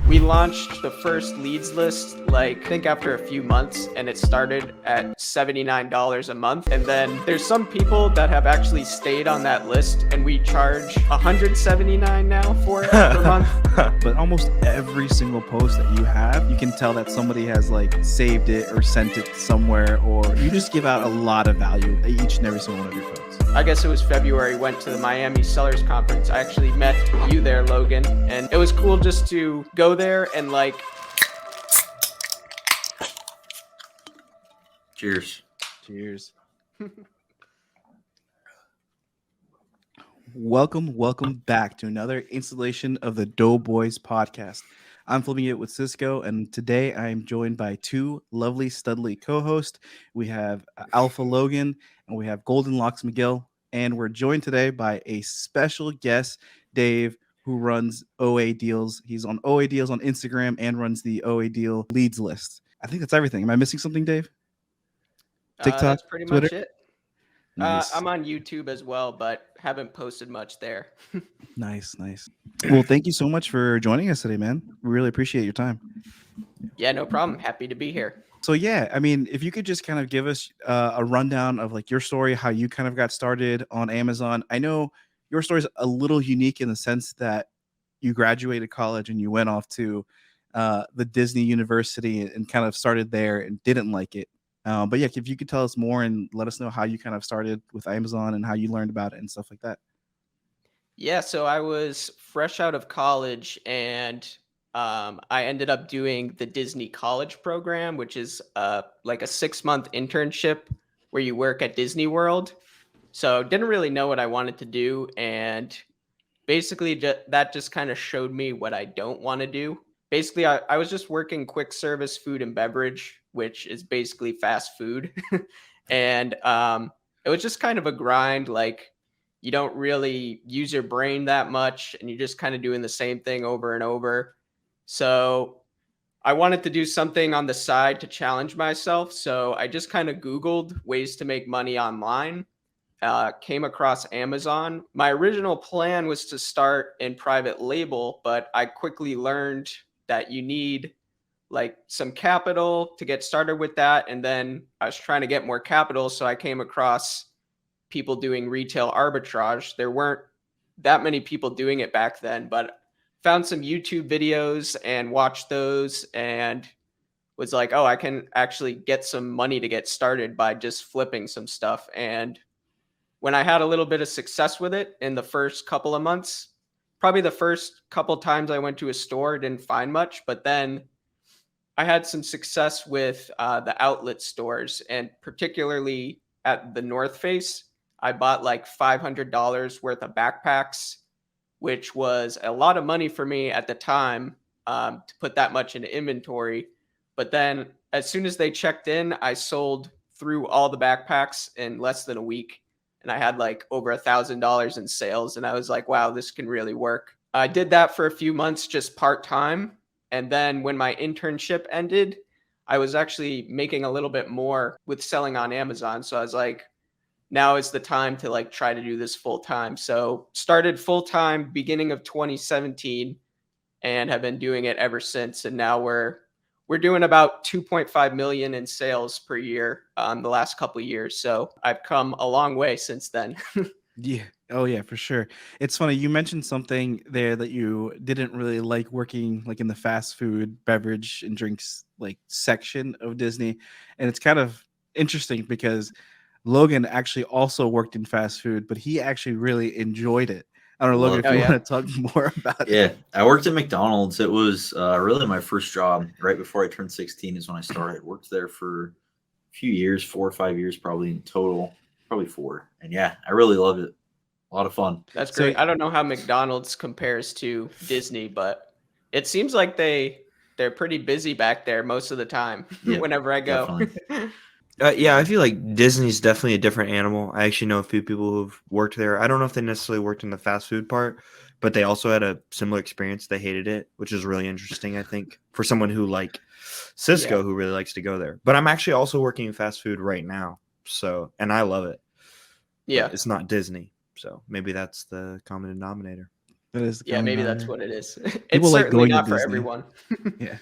We launched the first leads list, I think after a few months, and it started at $79 a month. And then there's some people that have actually stayed on that list, and we charge $179 now for it per month. But almost every single post that you have, you can tell that somebody has saved it or sent it somewhere, or you just give out a lot of value each and every single one of your posts. I guess it was February, went to the Miami Sellers Conference. I actually met you there, Logan, and it was cool just to go there and Cheers. Cheers. Welcome back to another installation of the Doughboys podcast. I'm flipping it with Cisco, and today I'm joined by two lovely, studly co-hosts. We have Alpha Logan, and we have Golden Locks McGill, and we're joined today by a special guest, Dave, who runs OA Deals. He's on OA Deals on Instagram and runs the OA Deal leads list. I think that's everything. Am I missing something, Dave? TikTok, that's pretty Twitter? much it. Nice. I'm on YouTube as well, but haven't posted much there. Nice. Well, thank you so much for joining us today, man. We really appreciate your time. Yeah, no problem. Happy to be here. So yeah, I mean, if you could just kind of give us a rundown of your story, how you kind of got started on Amazon. I know your story is a little unique in the sense that you graduated college and you went off to the Disney University and kind of started there and didn't like it. But yeah, if you could tell us more and let us know how you kind of started with Amazon and how you learned about it and stuff like that. Yeah, so I was fresh out of college and I ended up doing the Disney College program, which is like a 6-month internship where you work at Disney World. So didn't really know what I wanted to do. And basically that just kind of showed me what I don't want to do. Basically, I was just working quick service food and beverage, which is basically fast food. And it was just kind of a grind. You don't really use your brain that much and you're just kind of doing the same thing over and over. So I wanted to do something on the side to challenge myself. So I just kind of Googled ways to make money online. Came across Amazon. My original plan was to start in private label, but I quickly learned that you need some capital to get started with that. And then I was trying to get more capital. So I came across people doing retail arbitrage. There weren't that many people doing it back then, but found some YouTube videos and watched those and was like, oh, I can actually get some money to get started by just flipping some stuff. And when I had a little bit of success with it in the first couple of months, probably the first couple times I went to a store, didn't find much, but then I had some success with the outlet stores, and particularly at the North Face. I bought $500 worth of backpacks, which was a lot of money for me at the time to put that much into inventory. But then as soon as they checked in, I sold through all the backpacks in less than a week. And I had over $1,000 in sales. And I was like, wow, this can really work. I did that for a few months, just part-time. And then when my internship ended, I was actually making a little bit more with selling on Amazon. So I was like, now is the time to try to do this full time. So started full time beginning of 2017 and have been doing it ever since. And now we're doing about 2.5 million in sales per year the last couple of years. So I've come a long way since then. Yeah. Oh yeah, for sure. It's funny. You mentioned something there that you didn't really like working in the fast food, beverage and drinks section of Disney. And it's kind of interesting because Logan actually also worked in fast food, but he actually really enjoyed it. I don't know, Logan, if you want to talk more about it. Yeah, I worked at McDonald's. It was really my first job right before I turned 16 is when I started. Worked there for a few years, 4 or 5 years probably in total, probably 4. And yeah, I really loved it. A lot of fun. That's great. I don't know how McDonald's compares to Disney, but it seems like they're pretty busy back there most of the time whenever I go. Yeah, I feel like Disney's definitely a different animal. I actually know a few people who've worked there. I don't know if they necessarily worked in the fast food part, but they also had a similar experience. They hated it, which is really interesting, I think, for someone who Cisco, who really likes to go there. But I'm actually also working in fast food right now, and I love it. Yeah. But it's not Disney, so maybe that's the common denominator. That is the Yeah, coming maybe out that's here. what it is. People It's like certainly going to not for Disney. everyone. Yeah.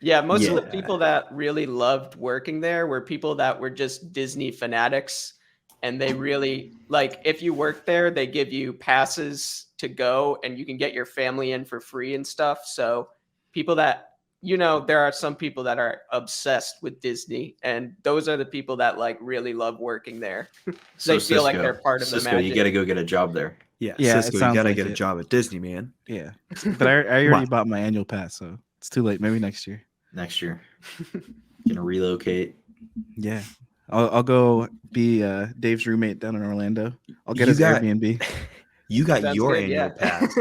Yeah, most of the Yeah. people that really loved working there were people that were just Disney fanatics. And they really like if you work there, they give you passes to go and you can get your family in for free and stuff. So people that there are some people that are obsessed with Disney, and those are the people that like really love working there. So They feel like they're part of the Cisco, you magic. got to go get a job there. Yeah, Yeah, it Cisco, you sounds gotta like get a it. job at Disney, man. Yeah. But I Come already on. bought my annual pass, so it's too late. Maybe next year. Next year. Gonna relocate. Yeah. I'll go be Dave's roommate down in Orlando. I'll get You his got- Airbnb. You got Sounds your good, annual yeah. pass,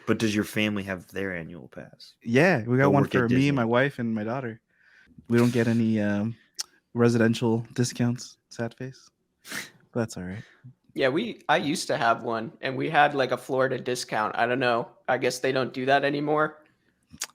but does your family have their annual pass? Yeah, we got Go one work at for me and my Disney. wife and my daughter. We don't get any residential discounts, sad face. But that's all right. Yeah, I used to have one, and we had like a Florida discount. I don't know. I guess they don't do that anymore.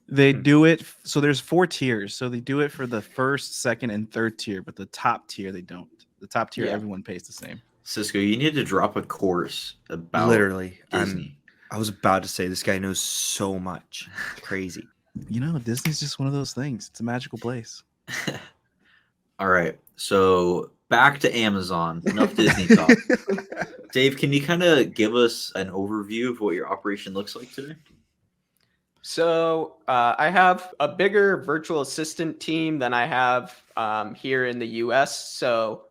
They Hmm. do it. So there's 4 tiers. So they do it for the first, second, and third tier, but the top tier they don't. The top tier, Yeah. everyone pays the same. Cisco, you need to drop a course about Literally, Disney. I was about to say this guy knows so much. Crazy. Disney's just one of those things. It's a magical place. All right. So back to Amazon. Enough Disney talk. Dave, can you kind of give us an overview of what your operation looks like today? So I have a bigger virtual assistant team than I have here in the US. So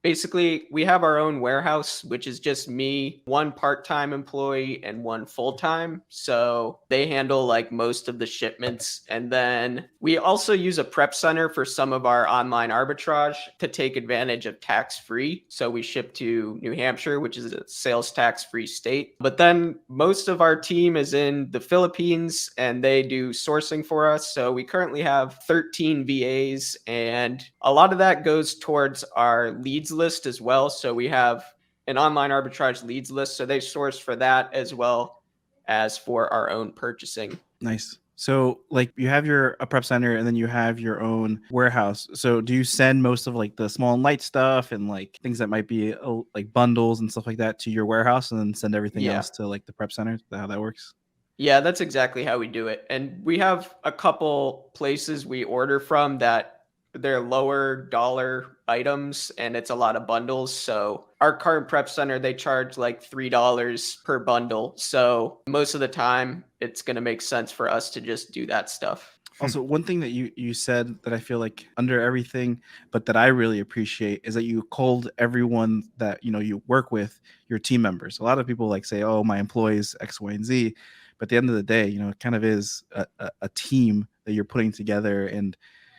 basically, we have our own warehouse, which is just me, one part-time employee and one full-time. So they handle like most of the shipments. And then we also use a prep center for some of our online arbitrage to take advantage of tax-free. So we ship to New Hampshire, which is a sales tax-free state. But then most of our team is in the Philippines and they do sourcing for us. So we currently have 13 VAs, and a lot of that goes towards our leads list as well. So we have an online arbitrage leads list. So they source for that as well as for our own purchasing. Nice. So like you have a prep center and then you have your own warehouse. So do you send most of like the small and light stuff and like things that might be like bundles and stuff like that to your warehouse and then send everything Yeah. else to like the prep center? Is that how that works? Yeah, that's exactly how we do it. And we have a couple places we order from that they're lower dollar items and it's a lot of bundles. So our current prep center, they charge like $3 per bundle. So most of the time it's going to make sense for us to just do that stuff. Also, one thing that you said that I feel like under everything, but that I really appreciate is that you called everyone that you work with your team members. A lot of people like say, "Oh, my employees X, Y, and Z," but at the end of the day, it kind of is a team that you're putting together, and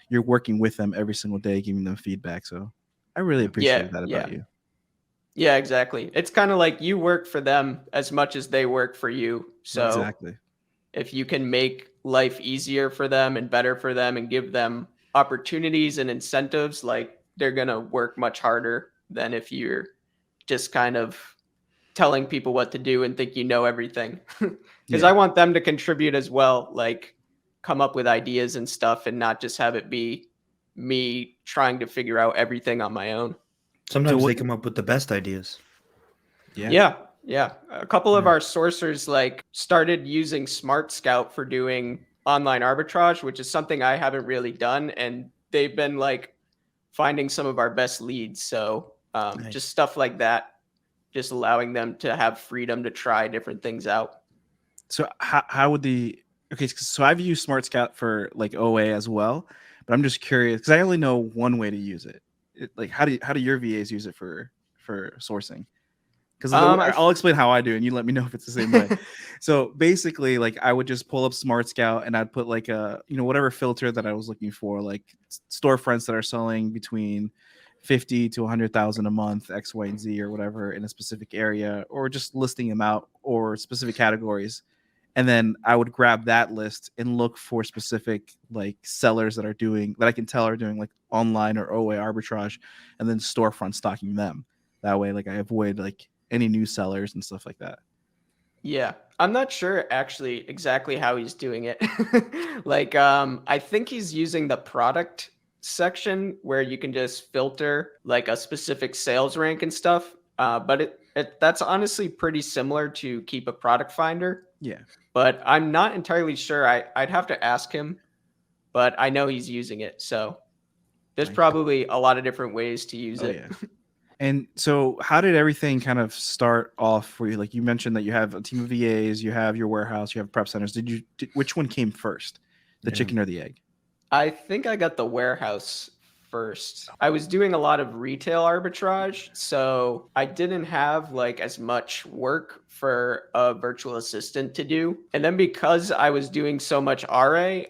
you're working with them every single day, giving them feedback. So I really appreciate that about you. Yeah, exactly. It's kind of like you work for them as much as they work for you. So exactly. If you can make life easier for them and better for them and give them opportunities and incentives, like they're going to work much harder than if you're just kind of telling people what to do and think you know everything. Because I want them to contribute as well, like come up with ideas and stuff and not just have it be me trying to figure out everything on my own. Sometimes they come up with the best ideas. Yeah. A couple of our sourcers like started using Smart Scout for doing online arbitrage, which is something I haven't really done. And they've been like finding some of our best leads. So Nice. Just stuff like that, just allowing them to have freedom to try different things out. So how would so I've used Smart Scout for like OA as well, but I'm just curious because I only know one way to use it. Like how do your VAs use it for sourcing? Because I'll explain how I do, and you let me know if it's the same way. So basically, like I would just pull up Smart Scout, and I'd put like a whatever filter that I was looking for, like storefronts that are selling between 50 to 100,000 a month, X, Y, and Z, or whatever in a specific area, or just listing them out or specific categories. And then I would grab that list and look for specific like sellers that I can tell are doing like online or OA arbitrage, and then storefront stocking them. That way, like I avoid like any new sellers and stuff like that. Yeah, I'm not sure actually exactly how he's doing it. Like, I think he's using the product section where you can just filter like a specific sales rank and stuff. But that's honestly pretty similar to Keep a Product Finder. Yeah. But I'm not entirely sure. I'd have to ask him, but I know he's using it. So there's Nice. probably a lot of different ways to use Oh it. yeah. And so, how did everything kind of start off for you? Like you mentioned that you have a team of VAs, you have your warehouse, you have prep centers. Which one came first, the Yeah. chicken or the egg? I think I got the warehouse first. I was doing a lot of retail arbitrage, so I didn't have like as much work for a virtual assistant to do. And then because I was doing so much RA,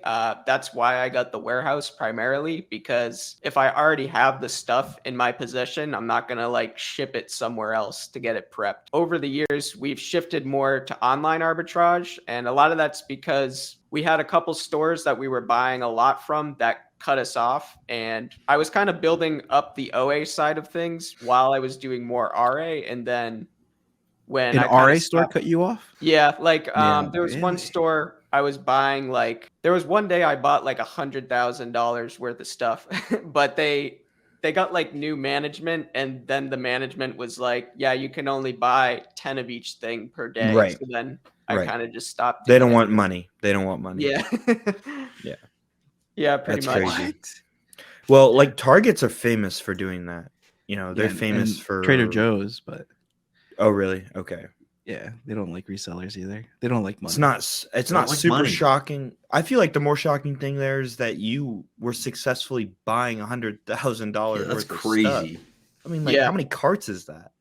that's why I got the warehouse primarily, because if I already have the stuff in my possession, I'm not going to like ship it somewhere else to get it prepped. Over the years, we've shifted more to online arbitrage, and a lot of that's because we had a couple stores that we were buying a lot from that cut us off, and I was kind of building up the OA side of things while I was doing more RA. And then when An I kinda RA store stopped, cut you off? yeah, like Yeah, there was one really? store I was buying, like there was one day I bought like $100,000 worth of stuff, but they got like new management, and then the management was like, yeah, you can only buy 10 of each thing per day. Right. So then I Right. kind of just stopped. They doing don't want it. money. They don't want money. Yeah. Yeah. Yeah, pretty That's much. crazy. Well, like Targets are famous for doing that. You know, they're Yeah, famous and for Trader Joe's, but Oh, really? Okay. yeah, they don't like resellers either. They don't like money. It's They not don't like super money. shocking. I feel like the more shocking thing there is that you were successfully buying $100,000 Yeah, that's worth of crazy. stuff. I mean, like, Yeah. how many carts is that?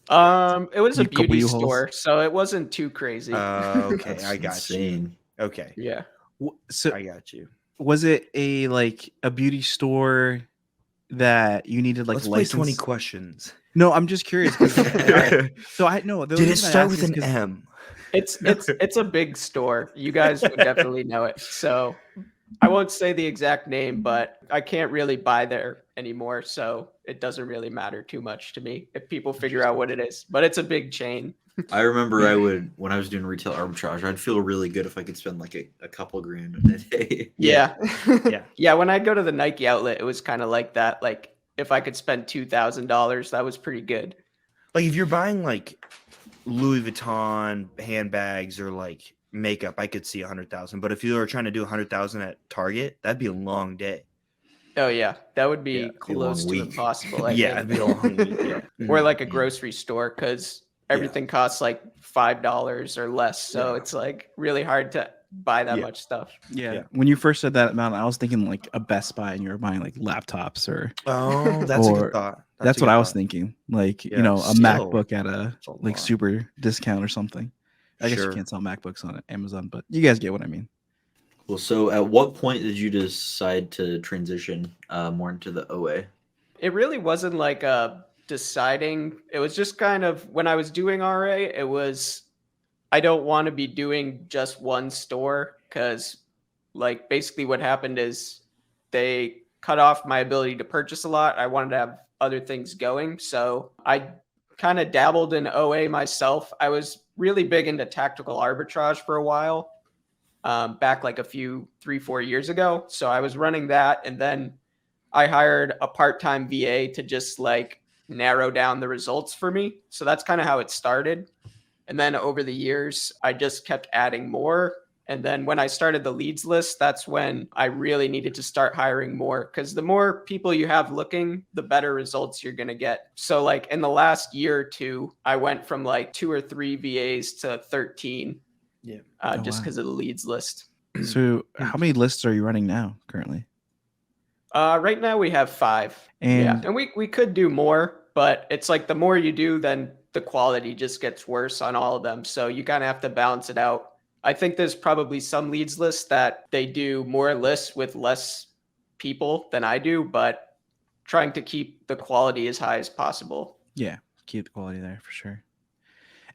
It was a You couple beauty U-Hauls? store, so it wasn't too crazy. Okay, That's I got insane. you. Okay, Yeah. So I got you. was it a beauty store that you needed like Let's a play license? 20 questions. No, I'm just curious. 'Cause- Did so I know. it start with an M? It's a big store. You guys would definitely know it. So I won't say the exact name, but I can't really buy there anymore, so it doesn't really matter too much to me if people figure out what it is. But it's a big chain. I remember when I was doing retail arbitrage, I'd feel really good if I could spend like a couple grand in a day. Yeah. Yeah. Yeah, when I go to the Nike outlet, it was kind of like that. Like if I could spend $2,000, that was pretty good. Like, if you're buying like Louis Vuitton handbags or like makeup, I could see 100,000. But if you were trying to do 100,000 at Target, that'd be a long day. Oh yeah, that would be Yeah, it'd be a long close to week. impossible. I Yeah, think. it'd be a long week. Yeah. Or like a Yeah. grocery store, because everything costs like $5 or less. So Yeah. it's like really hard to buy that Yeah. much stuff. Yeah. Yeah. When you first said that amount, I was thinking like a Best Buy, and you were buying like laptops or. Oh, that's a Or- good thought. That's a what good I was thought. thinking. Like Yeah, you know, a still, MacBook at a it's a like lot. super discount or something. I guess Sure. you can't sell MacBooks on Amazon, but you guys get what I mean. Well, so at what point did you decide to transition more into the OA? It really wasn't like a deciding. It was just kind of when I was doing RA, it was I don't want to be doing just one store, because like basically what happened is they cut off my ability to purchase a lot. I wanted to have other things going. So I kind of dabbled in OA myself. I was really big into tactical arbitrage for a while, back like 3-4 years ago. So I was running that, and then I hired a part-time VA to just like narrow down the results for me. So that's kind of how it started. And then over the years, I just kept adding more. And then when I started the leads list, that's when I really needed to start hiring more, because the more people you have looking, the better results you're going to get. So like in the last year or two, I went from like 2 or 3 VAs to 13. Yeah. Just wow. because of the leads list. So how many lists are you running now currently? Right now we have 5. And And we could do more, but it's like the more you do, then the quality just gets worse on all of them. So you kind of have to balance it out. I think there's probably some leads lists that they do more lists with less people than I do, but trying to keep the quality as high as possible. yeah, keep the quality there for sure.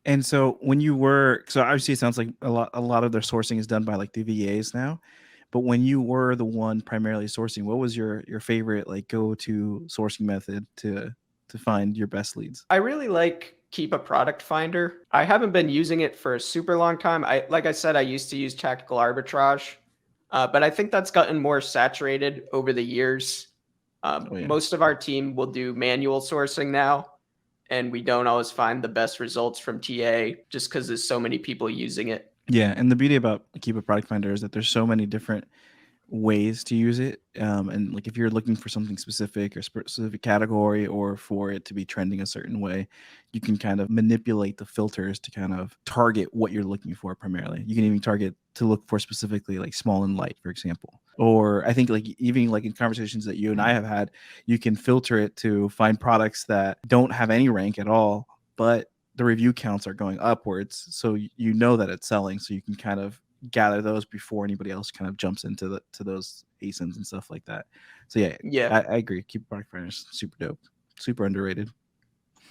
And so when you were, so obviously it sounds like a lot of their sourcing is done by like the VAs now, but when you were the one primarily sourcing, what was your favorite like go-to sourcing method to find your best leads? I really like Keep a Product Finder. I haven't been using it for a super long time. Like I said, I used to use tactical arbitrage, but I think that's gotten more saturated over the years. Oh, yeah. Most of our team will do manual sourcing now. and we don't always find the best results from TA just because there's so many people using it. Yeah, and the beauty about Keep a Product Finder is that there's so many different ways to use it. And like if you're looking for something specific or specific category, or for it to be trending a certain way, you can kind of manipulate the filters to kind of target what you're looking for primarily. You can even target to look for specifically like small and light, for example. Or I think like even like in conversations that you and I have had, you can filter it to find products that don't have any rank at all, but the review counts are going upwards. So you know that it's selling. So you can kind of gather those before anybody else kind of jumps into those ASINs and stuff like that. So Yeah. I agree. Keep Product Finder is super dope, super underrated.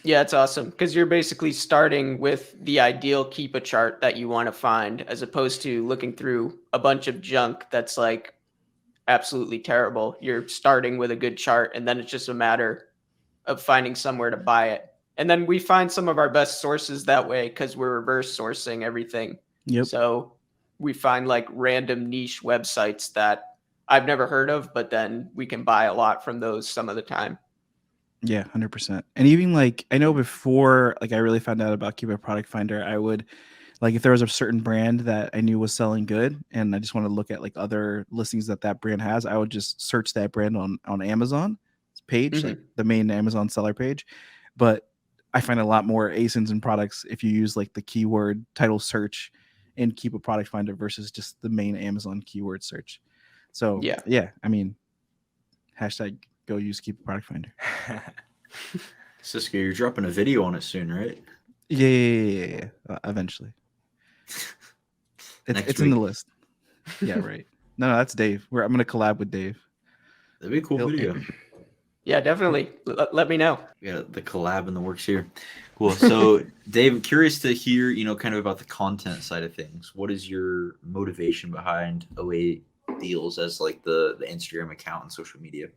Yeah, it's awesome because you're basically starting with the ideal Keepa chart that you want to find, as opposed to looking through a bunch of junk that's like absolutely terrible. You're starting with a good chart, and then it's just a matter of finding somewhere to buy it. And then we find some of our best sources that way because we're reverse sourcing everything. Yep. So we find like random niche websites that I've never heard of, but then we can buy a lot from those some of the time. Yeah, 100%. And even like I know before like I really found out about Keep a Product Finder, I would like if there was a certain brand that I knew was selling good and I just want to look at like other listings that brand has, I would just search that brand on Amazon page, like the main Amazon seller page. But I find a lot more ASINs and products if you use like the keyword title search and Keep a Product Finder versus just the main Amazon keyword search. So yeah, I mean, hashtag go use Keep a Product Finder. Cisco, you're dropping a video on it soon, right? Yeah. Eventually. It's in the list. Yeah, right. No, that's Dave. I'm going to collab with Dave. That'd be a cool video. Yeah, definitely. Let me know. Yeah, the collab in the works here. Cool. So, Dave, I'm curious to hear, kind of about the content side of things. What is your motivation behind OA Deals as like the Instagram account and social media?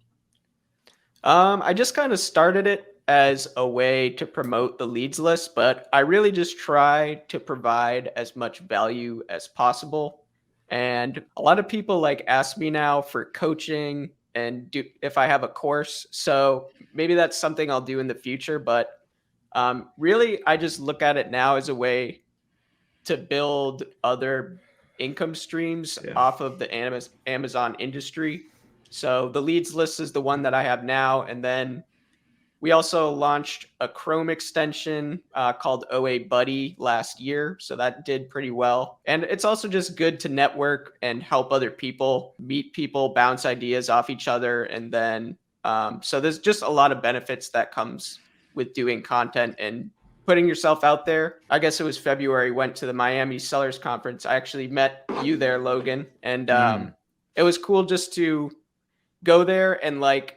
I just kind of started it as a way to promote the leads list, but I really just try to provide as much value as possible. And a lot of people like ask me now for coaching and if I have a course. So maybe that's something I'll do in the future. But really, I just look at it now as a way to build other income streams off of the Amazon industry. So the leads list is the one that I have now. And then we also launched a Chrome extension called OA Buddy last year. So that did pretty well. And it's also just good to network and help other people, meet people, bounce ideas off each other. And then, so there's just a lot of benefits that comes with doing content and putting yourself out there. I guess it was February, went to the Miami Sellers Conference. I actually met you there, Logan. And it was cool just to go there and like,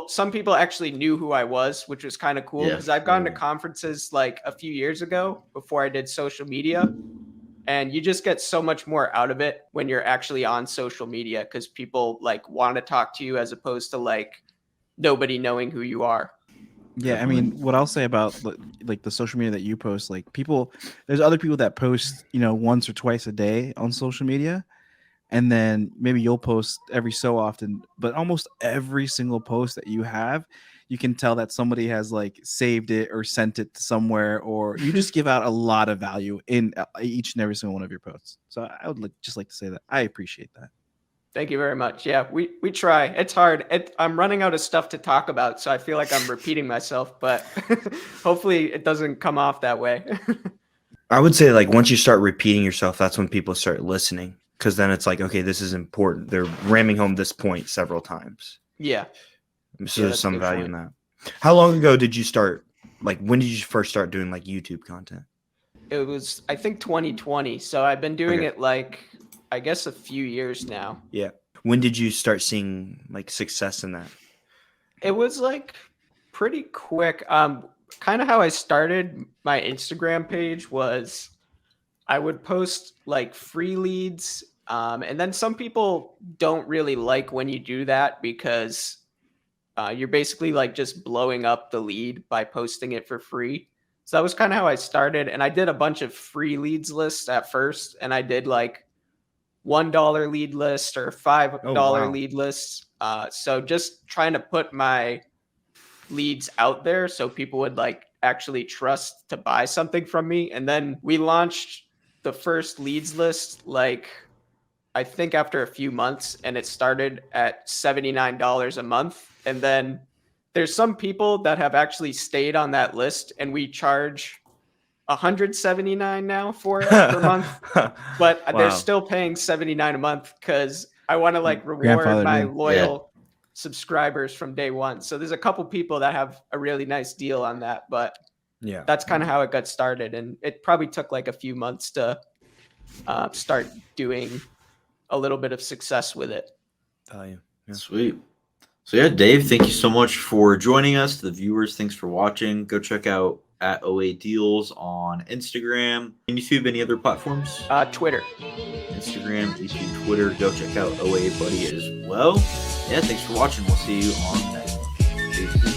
some people actually knew who I was, which was kind of cool because I've gone to conferences like a few years ago before I did social media, and you just get so much more out of it when you're actually on social media because people like want to talk to you as opposed to like nobody knowing who you are. Yeah, I mean, what I'll say about like the social media that you post, like there's other people that post, once or twice a day on social media. And then maybe you'll post every so often, but almost every single post that you have, you can tell that somebody has like saved it or sent it somewhere, or you just give out a lot of value in each and every single one of your posts. So I would just like to say that I appreciate that. Thank you very much. Yeah, we try. It's hard. I'm running out of stuff to talk about, so I feel like I'm repeating myself, but hopefully it doesn't come off that way. I would say like once you start repeating yourself, that's when people start listening. Because then it's like, okay, this is important. They're ramming home this point several times. Yeah. So there's some value in that. How long ago did you start? Like, when did you first start doing like YouTube content? It was, I think, 2020. So I've been doing it like, I guess, a few years now. Yeah. When did you start seeing like success in that? It was like pretty quick. Kind of how I started my Instagram page was I would post like free leads. And then some people don't really like when you do that because you're basically like just blowing up the lead by posting it for free. So that was kind of how I started. And I did a bunch of free leads lists at first. And I did like $1 lead list or $5 lead lists. So just trying to put my leads out there so people would like actually trust to buy something from me. And then we launched the first leads list, like I think after a few months, and it started at $79 a month. And then there's some people that have actually stayed on that list, and we charge $179 now for it per month, but they're still paying $79 a month because I want to like reward my loyal subscribers from day one. So there's a couple people that have a really nice deal on that, but that's kind of how it got started. And it probably took like a few months to start doing a little bit of success with it. Value. Yeah. Sweet. So yeah, Dave, thank you so much for joining us. To the viewers, thanks for watching. Go check out at OA Deals on Instagram and YouTube. Any other platforms? Twitter. Instagram, YouTube, Twitter. Go check out OA Buddy as well. Yeah, thanks for watching. We'll see you on the next one. Peace.